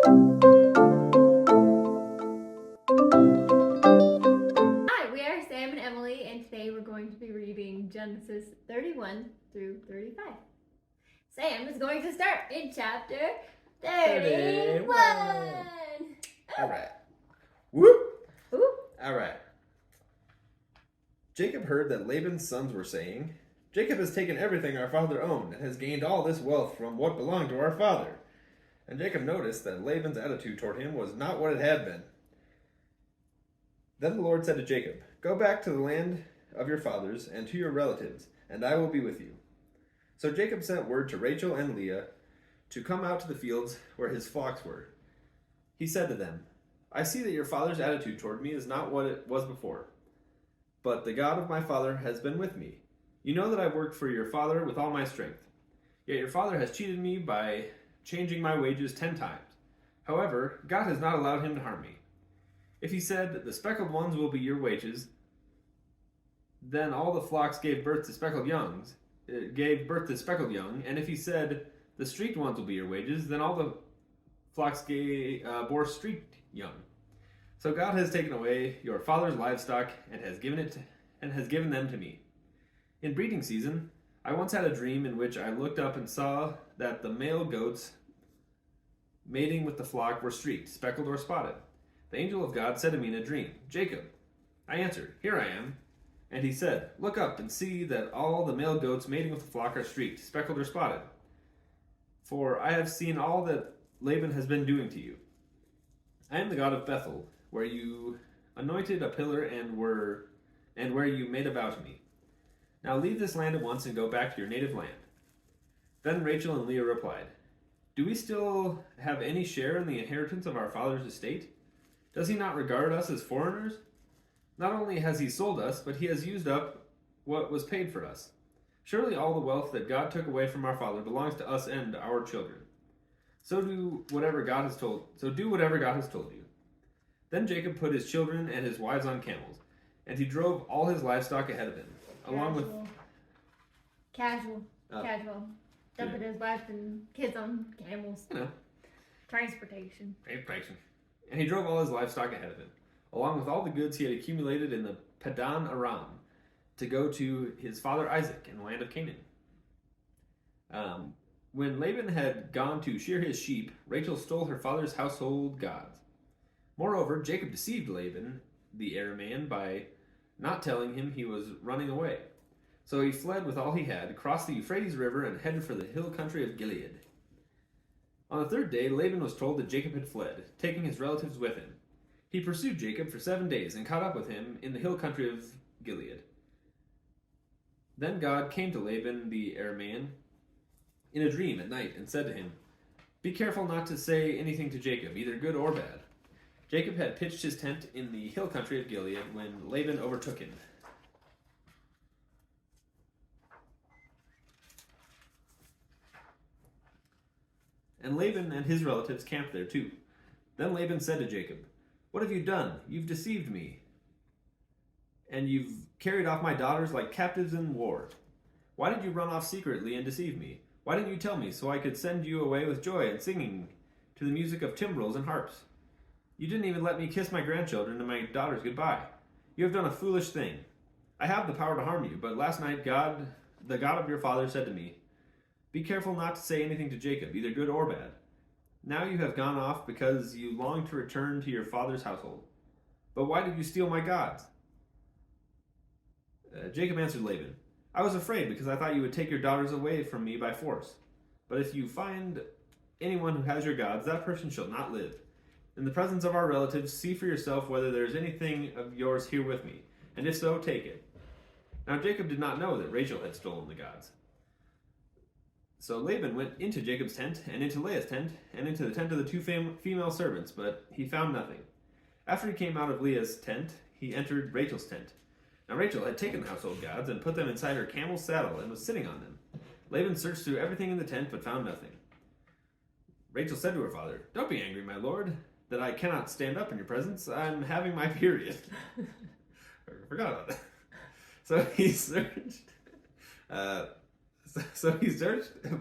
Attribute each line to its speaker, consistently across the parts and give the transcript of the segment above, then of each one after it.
Speaker 1: Hi, we are Sam and Emily, and today we're going to be reading Genesis 31 through 35. Sam is going to start in chapter 31.
Speaker 2: All right. Whoop.
Speaker 1: Ooh.
Speaker 2: All right. Jacob heard that Laban's sons were saying, "Jacob has taken everything our father owned and has gained all this wealth from what belonged to our father." And Jacob noticed that Laban's attitude toward him was not what it had been. Then the Lord said to Jacob, "Go back to the land of your fathers and to your relatives, and I will be with you." So Jacob sent word to Rachel and Leah to come out to the fields where his flocks were. He said to them, "I see that your father's attitude toward me is not what it was before, but the God of my father has been with me. You know that I worked for your father with all my strength. Yet your father has cheated me by changing my wages 10 times. However, God has not allowed him to harm me. If he said, 'The speckled ones will be your wages,' then all the flocks gave birth to speckled young. And if he said, 'The streaked ones will be your wages,' then all the flocks bore streaked young. So God has taken away your father's livestock and has given them to me. In breeding season, I once had a dream in which I looked up and saw that the male goats mating with the flock were streaked, speckled, or spotted. The angel of God said to me in a dream, 'Jacob.' I answered, 'Here I am.' And he said, 'Look up and see that all the male goats mating with the flock are streaked, speckled, or spotted. For I have seen all that Laban has been doing to you. I am the God of Bethel, where you anointed a pillar and where you made a vow to me. Now leave this land at once and go back to your native land.' Then Rachel and Leah replied, 'Do we still have any share in the inheritance of our father's estate? Does he not regard us as foreigners? Not only has he sold us, but he has used up what was paid for us. Surely all the wealth that God took away from our father belongs to us and our children. So do whatever God has told you.' Then Jacob put his children and his wives on camels, and he drove all his livestock ahead of him, along with
Speaker 1: Casual. Dumping his wife and kids on camels. Transportation.
Speaker 2: And he drove all his livestock ahead of him, along with all the goods he had accumulated in the Padan Aram, to go to his father Isaac in the land of Canaan. When Laban had gone to shear his sheep, Rachel stole her father's household gods. Moreover, Jacob deceived Laban, the Aramean, by not telling him he was running away. So he fled with all he had, crossed the Euphrates River, and headed for the hill country of Gilead. On the third day, Laban was told that Jacob had fled, taking his relatives with him. He pursued Jacob for 7 days and caught up with him in the hill country of Gilead. Then God came to Laban the Aramean in a dream at night and said to him, 'Be careful not to say anything to Jacob, either good or bad.' Jacob had pitched his tent in the hill country of Gilead when Laban overtook him. And Laban and his relatives camped there too. Then Laban said to Jacob, 'What have you done? You've deceived me, and you've carried off my daughters like captives in war. Why did you run off secretly and deceive me? Why didn't you tell me so I could send you away with joy and singing to the music of timbrels and harps? You didn't even let me kiss my grandchildren and my daughters goodbye. You have done a foolish thing. I have the power to harm you, but last night God, the God of your father, said to me, "Be careful not to say anything to Jacob, either good or bad. Now you have gone off because you long to return to your father's household. But why did you steal my gods?" Jacob answered Laban, "I was afraid because I thought you would take your daughters away from me by force. But if you find anyone who has your gods, that person shall not live. In the presence of our relatives, see for yourself whether there is anything of yours here with me, and if so, take it." Now Jacob did not know that Rachel had stolen the gods. So Laban went into Jacob's tent, and into Leah's tent, and into the tent of the two female servants, but he found nothing. After he came out of Leah's tent, he entered Rachel's tent. Now Rachel had taken the household gods and put them inside her camel's saddle and was sitting on them. Laban searched through everything in the tent, but found nothing. Rachel said to her father, "Don't be angry, my lord, that I cannot stand up in your presence. I'm having my period." I forgot about that. So he searched,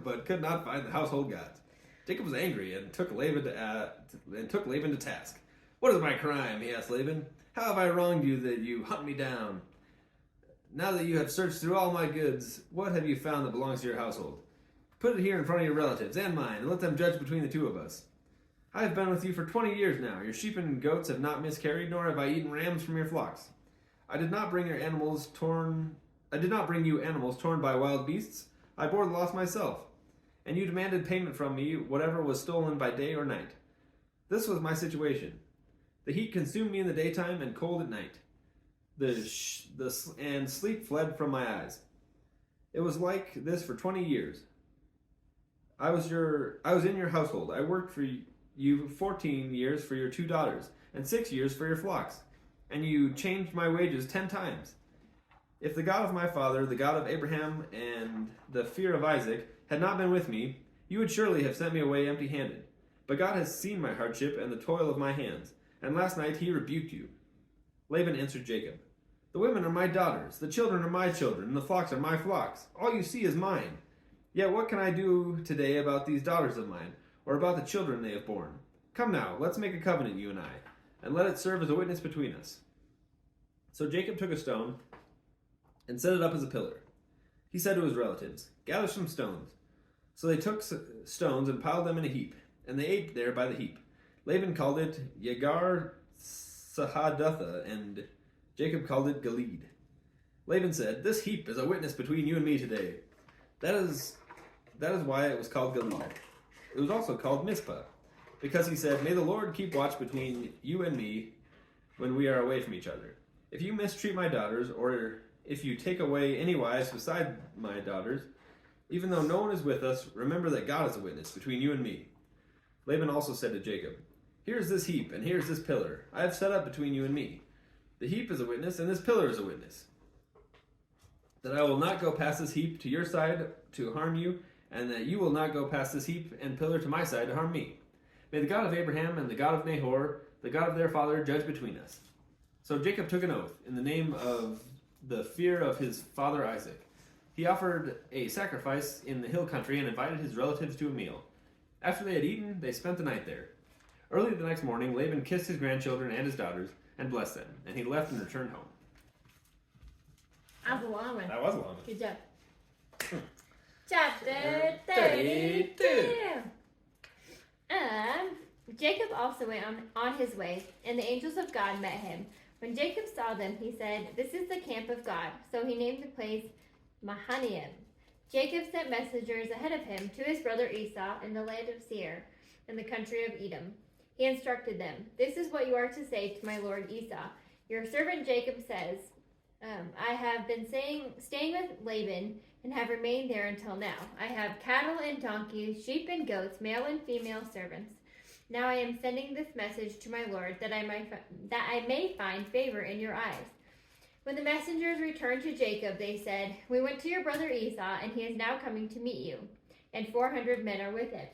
Speaker 2: but could not find the household gods. Jacob was angry and took Laban to task. "What is my crime?" he asked Laban. "How have I wronged you that you hunt me down? Now that you have searched through all my goods, what have you found that belongs to your household? Put it here in front of your relatives and mine, and let them judge between the two of us. I have been with you for 20 years now. Your sheep and goats have not miscarried, nor have I eaten rams from your flocks. I did not bring you animals torn by wild beasts. I bore the loss myself, and you demanded payment from me, whatever was stolen by day or night. This was my situation. The heat consumed me in the daytime and cold at night. And sleep fled from my eyes. It was like this for 20 years. I was in your household. I worked for you 14 years for your 2 daughters, and 6 years for your flocks, and you changed my wages 10 times. If the God of my father, the God of Abraham, and the fear of Isaac had not been with me, you would surely have sent me away empty-handed. But God has seen my hardship and the toil of my hands, and last night he rebuked you." Laban answered Jacob, "The women are my daughters, the children are my children, and the flocks are my flocks. All you see is mine. Yet what can I do today about these daughters of mine, or about the children they have borne? Come now, let's make a covenant, you and I, and let it serve as a witness between us." So Jacob took a stone and set it up as a pillar. He said to his relatives, "Gather some stones." So they took stones and piled them in a heap, and they ate there by the heap. Laban called it Yagar Sahadutha, and Jacob called it Gilead. Laban said, "This heap is a witness between you and me today." That is why it was called Gilead. It was also called Mizpah, because he said, "May the Lord keep watch between you and me when we are away from each other. If you mistreat my daughters, or if you take away any wives beside my daughters, even though no one is with us, remember that God is a witness between you and me." Laban also said to Jacob, "Here is this heap, and here is this pillar. I have set up between you and me. The heap is a witness, and this pillar is a witness, that I will not go past this heap to your side to harm you, and that you will not go past this heap and pillar to my side to harm me. May the God of Abraham and the God of Nahor, the God of their father, judge between us." So Jacob took an oath in the name of the fear of his father Isaac. He offered a sacrifice in the hill country and invited his relatives to a meal. After they had eaten, they spent the night there. Early the next morning, Laban kissed his grandchildren and his daughters and blessed them, and he left and returned home.
Speaker 1: That was a long one.
Speaker 2: That was a long one.
Speaker 1: Good job. Chapter 32. Jacob also went on his way, and the angels of God met him. When Jacob saw them, he said, "This is the camp of God." So he named the place Mahanaim. Jacob sent messengers ahead of him to his brother Esau in the land of Seir, in the country of Edom. He instructed them, "This is what you are to say to my lord Esau. Your servant Jacob says, I have been staying with Laban and have remained there until now. I have cattle and donkeys, sheep and goats, male and female servants. Now I am sending this message to my lord that I may find favor in your eyes." When the messengers returned to Jacob, they said, "We went to your brother Esau, and he is now coming to meet you, and 400 men are with him."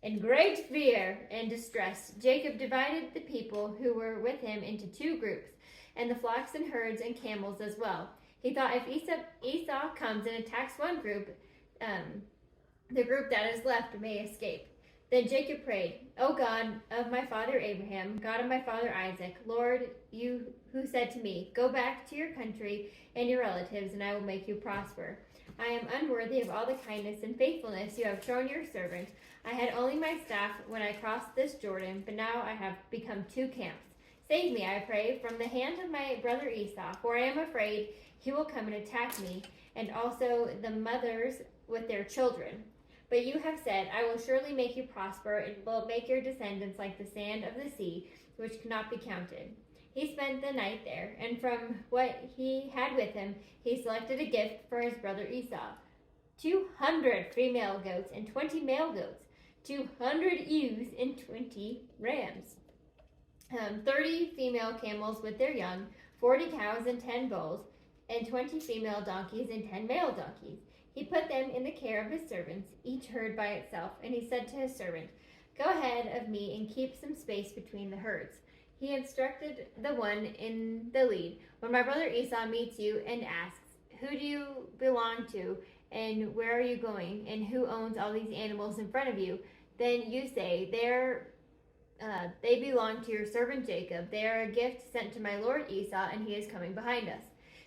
Speaker 1: In great fear and distress, Jacob divided the people who were with him into 2 groups, and the flocks and herds and camels as well. He thought if Esau comes and attacks one group, the group that is left may escape. Then Jacob prayed, "O God of my father Abraham, God of my father Isaac, Lord, you who said to me, 'Go back to your country and your relatives, and I will make you prosper.' I am unworthy of all the kindness and faithfulness you have shown your servant. I had only my staff when I crossed this Jordan, but now I have become 2 camps. Save me, I pray, from the hand of my brother Esau, for I am afraid he will come and attack me, and also the mothers with their children. But you have said, 'I will surely make you prosper, and will make your descendants like the sand of the sea, which cannot be counted.'" He spent the night there, and from what he had with him, he selected a gift for his brother Esau: 200 female goats and 20 male goats, 200 ewes and 20 rams, 30 female camels with their young, 40 cows and 10 bulls, and 20 female donkeys and 10 male donkeys. He put them in the care of his servants, each herd by itself, and he said to his servant, "Go ahead of me and keep some space between the herds." He instructed the one in the lead, "When my brother Esau meets you and asks, 'Who do you belong to, and where are you going, and who owns all these animals in front of you?' then you say, they belong to your servant Jacob. They are a gift sent to my lord Esau, and he is coming behind us."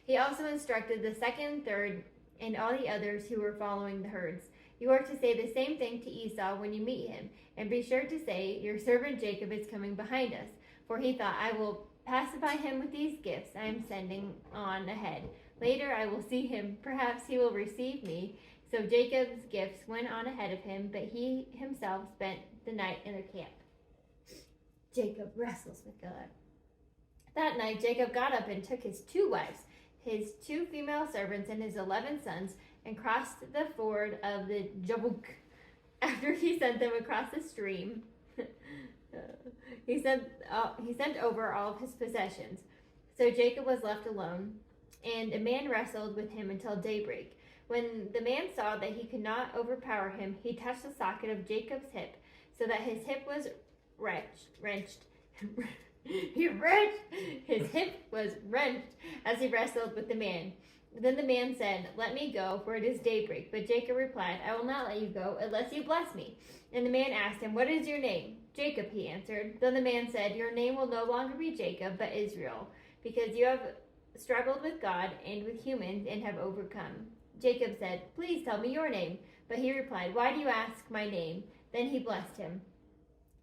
Speaker 1: He also instructed the second, third, and all the others who were following the herds. "You are to say the same thing to Esau when you meet him, and be sure to say, 'Your servant Jacob is coming behind us.' For he thought, 'I will pacify him with these gifts I am sending on ahead. Later I will see him. Perhaps he will receive me.' So Jacob's gifts went on ahead of him, but he himself spent the night in the camp." Jacob wrestles with God. That night Jacob got up and took his 2 wives, his 2 female servants, and his 11 sons, and crossed the ford of the Jabbok. After he sent them across the stream, he sent over all of his possessions. So Jacob was left alone, and a man wrestled with him until daybreak. When the man saw that he could not overpower him, he touched the socket of Jacob's hip, so that his hip was wrenched. His hip was wrenched as he wrestled with the man. Then the man said, "Let me go, for it is daybreak." But Jacob replied, "I will not let you go unless you bless me." And the man asked him, "What is your name?" "Jacob," he answered. Then the man said, "Your name will no longer be Jacob, but Israel, because you have struggled with God and with humans and have overcome." Jacob said, "Please tell me your name." But he replied, "Why do you ask my name?" Then he blessed him.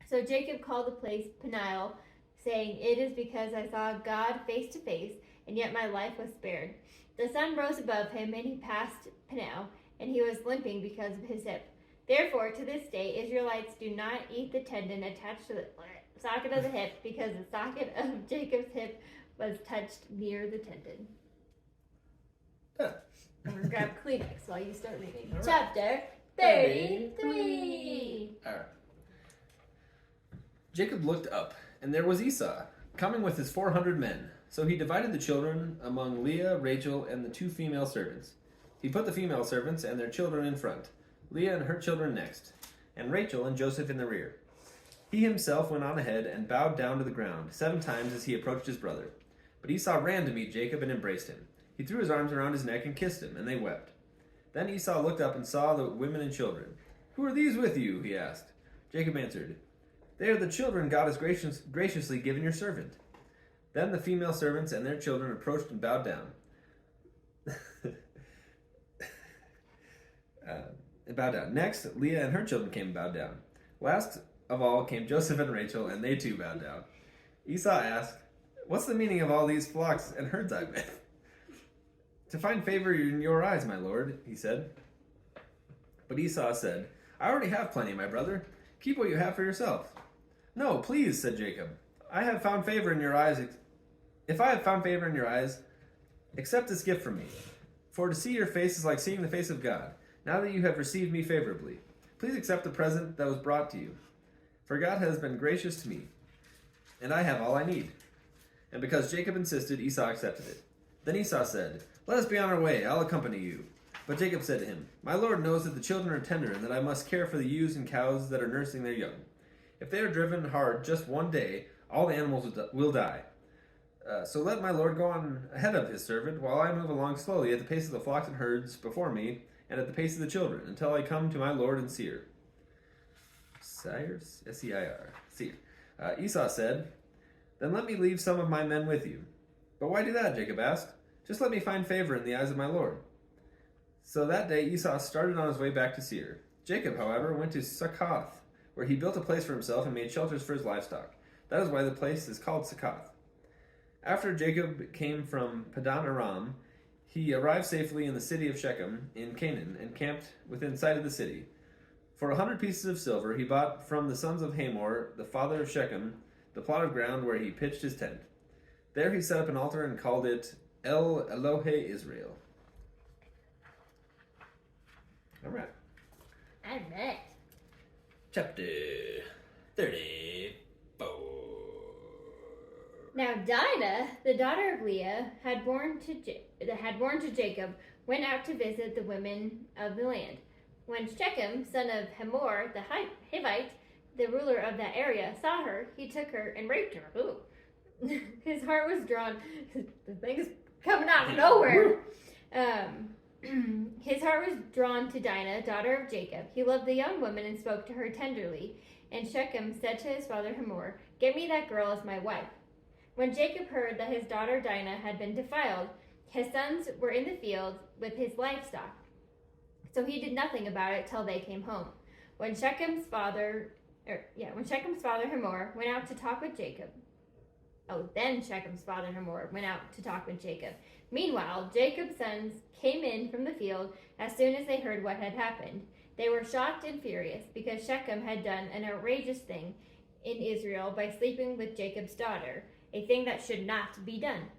Speaker 1: So Jacob called the place Peniel, saying, "It is because I saw God face to face, and yet my life was spared." The sun rose above him, and he passed Peniel, and he was limping because of his hip. Therefore, to this day, Israelites do not eat the tendon attached to the socket of the hip, because the socket of Jacob's hip was touched near the tendon. I'm going to grab Kleenex while you start reading.
Speaker 2: All right.
Speaker 1: Chapter 33.
Speaker 2: All right. Jacob looked up, and there was Esau, coming with his 400 men. So he divided the children among Leah, Rachel, and the 2 female servants. He put the female servants and their children in front, Leah and her children next, and Rachel and Joseph in the rear. He himself went on ahead and bowed down to the ground 7 times as he approached his brother. But Esau ran to meet Jacob and embraced him. He threw his arms around his neck and kissed him, and they wept. Then Esau looked up and saw the women and children. "Who are these with you?" he asked. Jacob answered, "They are the children God has graciously given your servant." Then the female servants and their children approached and bowed down. Next, Leah and her children came and bowed down. Last of all came Joseph and Rachel, and they too bowed down. Esau asked, "What's the meaning of all these flocks and herds I've met?" "To find favor in your eyes, my lord," he said. But Esau said, "I already have plenty, my brother. Keep what you have for yourself." "No, please," said Jacob. If I have found favor in your eyes, accept this gift from me. For to see your face is like seeing the face of God. Now that you have received me favorably, please accept the present that was brought to you. For God has been gracious to me, and I have all I need." And because Jacob insisted, Esau accepted it. Then Esau said, "Let us be on our way. I'll accompany you." But Jacob said to him, "My lord knows that the children are tender, and that I must care for the ewes and cows that are nursing their young. If they are driven hard just one day, all the animals will die. So let my lord go on ahead of his servant, while I move along slowly at the pace of the flocks and herds before me, and at the pace of the children, until I come to my lord and seer." Seir? S-E-I-R. Seir. Esau said, "Then let me leave some of my men with you." "But why do that?" Jacob asked. "Just let me find favor in the eyes of my lord." So that day Esau started on his way back to Seir. Jacob, however, went to Succoth, where he built a place for himself and made shelters for his livestock. That is why the place is called Succoth. After Jacob came from Padan Aram, he arrived safely in the city of Shechem in Canaan and camped within sight of the city. For 100 pieces of silver he bought from the sons of Hamor, the father of Shechem, the plot of ground where he pitched his tent. There he set up an altar and called it El Elohe Israel. All right. Chapter 34.
Speaker 1: Now Dinah, the daughter of Leah, had born to Jacob, went out to visit the women of the land. When Shechem, son of Hamor, the Hivite, the ruler of that area, saw her, he took her and raped her. Ooh. His heart was drawn. The thing's coming out of nowhere. his heart was drawn to Dinah, daughter of Jacob. He loved the young woman and spoke to her tenderly. And Shechem said to his father Hamor, "Get me that girl as my wife." When Jacob heard that his daughter Dinah had been defiled, his sons were in the field with his livestock. So he did nothing about it till they came home. When Shechem's father Hamor went out to talk with Jacob. Then Shechem's father Hamor went out to talk with Jacob. Meanwhile, Jacob's sons came in from the field as soon as they heard what had happened. They were shocked and furious because Shechem had done an outrageous thing in Israel by sleeping with Jacob's daughter, a thing that should not be done.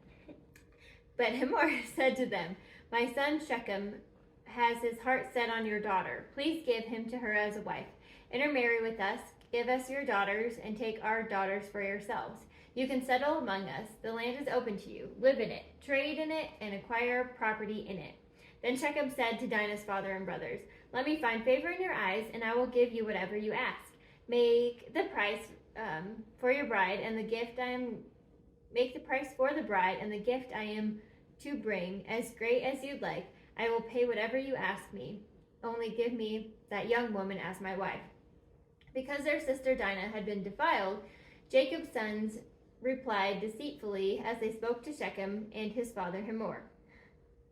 Speaker 1: But Hamor said to them, "My son Shechem has his heart set on your daughter. Please give him to her as a wife. Intermarry with us, give us your daughters, and take our daughters for yourselves. You can settle among us. The land is open to you. Live in it, trade in it, and acquire property in it." Then Shechem said to Dinah's father and brothers, "Let me find favor in your eyes, and I will give you whatever you ask. Make the price for your bride and the gift Make the price for the bride and the gift I am to bring as great as you'd like. I will pay whatever you ask me. Only give me that young woman as my wife." Because their sister Dinah had been defiled, Jacob's sons replied deceitfully as they spoke to Shechem and his father Hamor.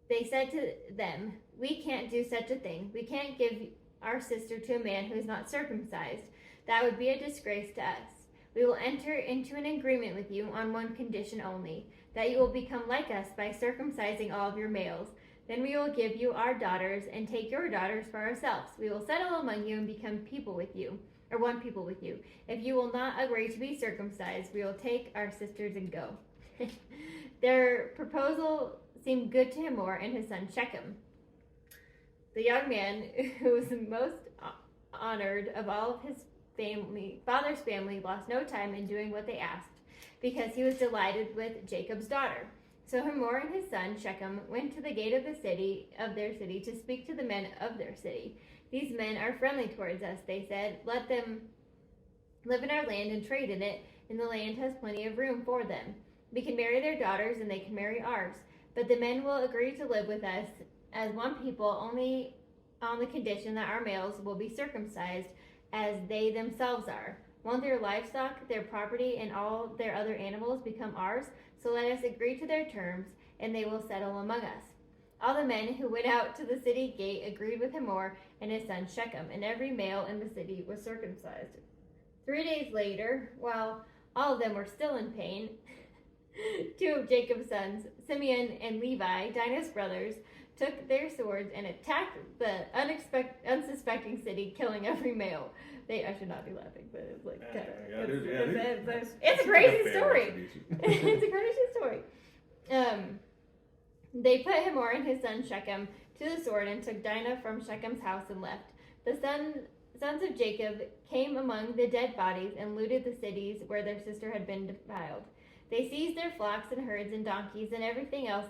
Speaker 1: They said to them, "We can't do such a thing. We can't give our sister to a man who is not circumcised. That would be a disgrace to us. We will enter into an agreement with you on one condition only, that you will become like us by circumcising all of your males. Then we will give you our daughters and take your daughters for ourselves. We will settle among you and become people with you, or one people with you. If you will not agree to be circumcised, we will take our sisters and go." Their proposal seemed good to Hamor and his son Shechem. The young man, who was the most honored of all of his father's family, lost no time in doing what they asked, because he was delighted with Jacob's daughter. So Hamor and his son Shechem went to the gate of their city to speak to the men of their city. "These men are friendly towards us," they said. "Let them live in our land and trade in it, and the land has plenty of room for them. We can marry their daughters and they can marry ours. But the men will agree to live with us as one people only on the condition that our males will be circumcised as they themselves are. Won't their livestock, their property, and all their other animals become ours? So let us agree to their terms, and they will settle among us." All the men who went out to the city gate agreed with Hamor and his son Shechem, and every male in the city was circumcised. 3 days later, while all of them were still in pain, 2 of Jacob's sons, Simeon and Levi, Dinah's brothers, took their swords and attacked the unsuspecting city, killing every male. I should not be laughing, but it's like it's a crazy story. It's a crazy story. They put Hamor and his son Shechem to the sword and took Dinah from Shechem's house and left. The sons of Jacob came among the dead bodies and looted the cities where their sister had been defiled. They seized their flocks and herds and donkeys and everything else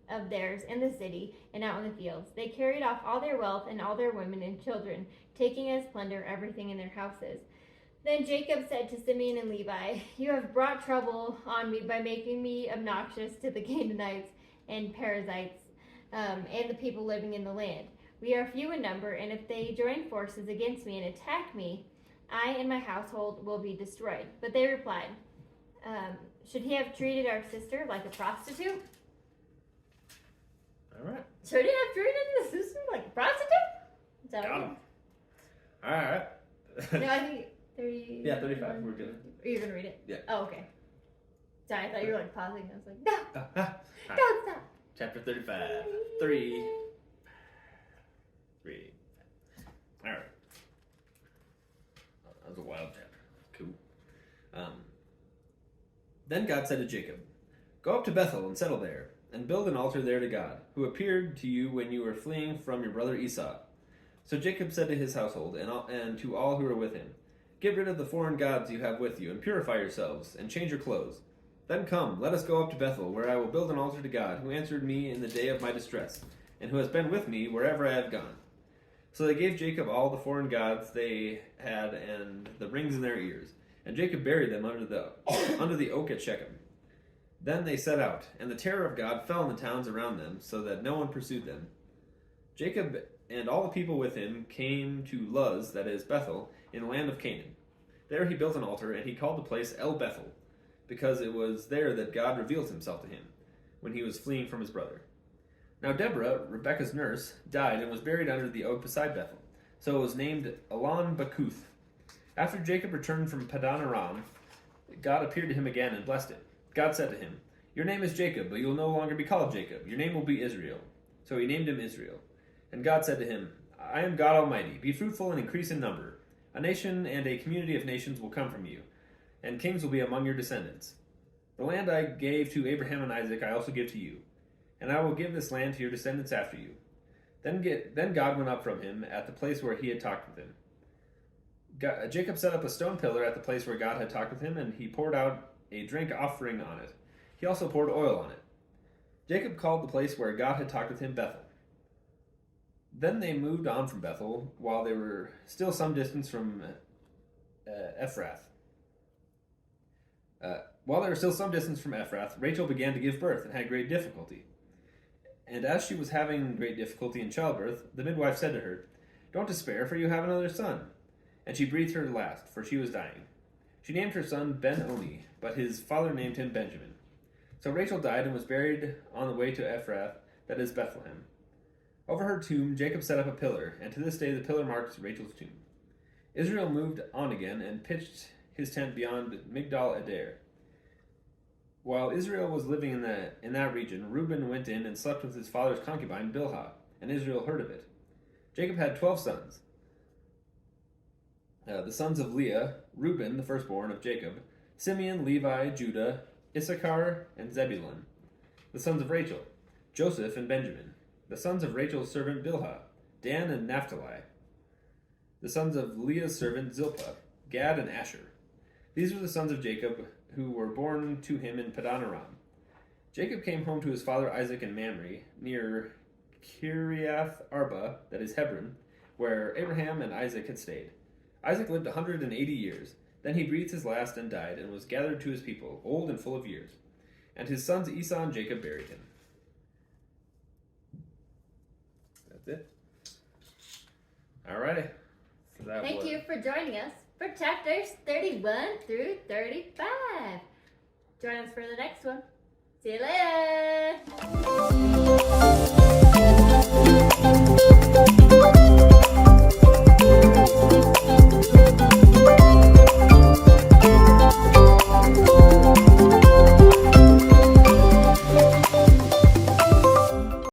Speaker 1: of theirs in the city and out in the fields. They carried off all their wealth and all their women and children, taking as plunder everything in their houses. Then Jacob said to Simeon and Levi, "You have brought trouble on me by making me obnoxious to the Canaanites and Perizzites and the people living in the land. We are few in number, and if they join forces against me and attack me, I and my household will be destroyed." But they replied, "Should he have treated our sister like a prostitute?"
Speaker 2: All right.
Speaker 1: Should he have treated the sister like a prostitute? Is that
Speaker 2: Got
Speaker 1: right?
Speaker 2: him. All right.
Speaker 1: No, I think 30.
Speaker 2: Yeah, 35. We're good.
Speaker 1: Are you going to read it?
Speaker 2: Yeah.
Speaker 1: Oh, okay. Sorry, I thought you were like pausing. I was like, no,
Speaker 2: Right.
Speaker 1: don't stop.
Speaker 2: Chapter 35. 3. All right. That was a wild chapter. Cool. Then God said to Jacob, "Go up to Bethel and settle there, and build an altar there to God, who appeared to you when you were fleeing from your brother Esau." So Jacob said to his household and to all who were with him, "Get rid of the foreign gods you have with you, and purify yourselves, and change your clothes. Then come, let us go up to Bethel, where I will build an altar to God, who answered me in the day of my distress, and who has been with me wherever I have gone." So they gave Jacob all the foreign gods they had and the rings in their ears, and Jacob buried them under the oak at Shechem. Then they set out, and the terror of God fell on the towns around them, so that no one pursued them. Jacob and all the people with him came to Luz, that is Bethel, in the land of Canaan. There he built an altar, and he called the place El Bethel, because it was there that God revealed himself to him, when he was fleeing from his brother. Now Deborah, Rebekah's nurse, died and was buried under the oak beside Bethel, so it was named Elon Bakuth. After Jacob returned from Padan Aram, God appeared to him again and blessed him. God said to him, "Your name is Jacob, but you will no longer be called Jacob. Your name will be Israel." So he named him Israel. And God said to him, "I am God Almighty. Be fruitful and increase in number. A nation and a community of nations will come from you, and kings will be among your descendants. The land I gave to Abraham and Isaac I also give to you, and I will give this land to your descendants after you." Then God went up from him at the place where he had talked with him. Jacob set up a stone pillar at the place where God had talked with him, and he poured out a drink offering on it. He also poured oil on it. Jacob called the place where God had talked with him Bethel. Then they moved on from Bethel, while they were still some distance from Ephrath. Rachel began to give birth and had great difficulty. And as she was having great difficulty in childbirth, the midwife said to her, "Don't despair, for you have another son." And she breathed her last, for she was dying. She named her son Ben-Oni, but his father named him Benjamin. So Rachel died and was buried on the way to Ephrath, that is Bethlehem. Over her tomb, Jacob set up a pillar, and to this day the pillar marks Rachel's tomb. Israel moved on again and pitched his tent beyond Migdal Eder. While Israel was living in that region, Reuben went in and slept with his father's concubine Bilhah, and Israel heard of it. Jacob had 12 sons. The sons of Leah, Reuben, the firstborn of Jacob, Simeon, Levi, Judah, Issachar, and Zebulun. The sons of Rachel, Joseph and Benjamin. The sons of Rachel's servant Bilhah, Dan and Naphtali. The sons of Leah's servant Zilpah, Gad and Asher. These were the sons of Jacob who were born to him in Padan Aram. Jacob came home to his father Isaac in Mamre, near Kiriath Arba, that is Hebron, where Abraham and Isaac had stayed. Isaac lived 180 years. Then he breathed his last and died, and was gathered to his people, old and full of years. And his sons Esau and Jacob buried him. That's it. Alrighty. So
Speaker 1: Thank you for joining us for chapters 31 through 35. Join us for the next one. See you later.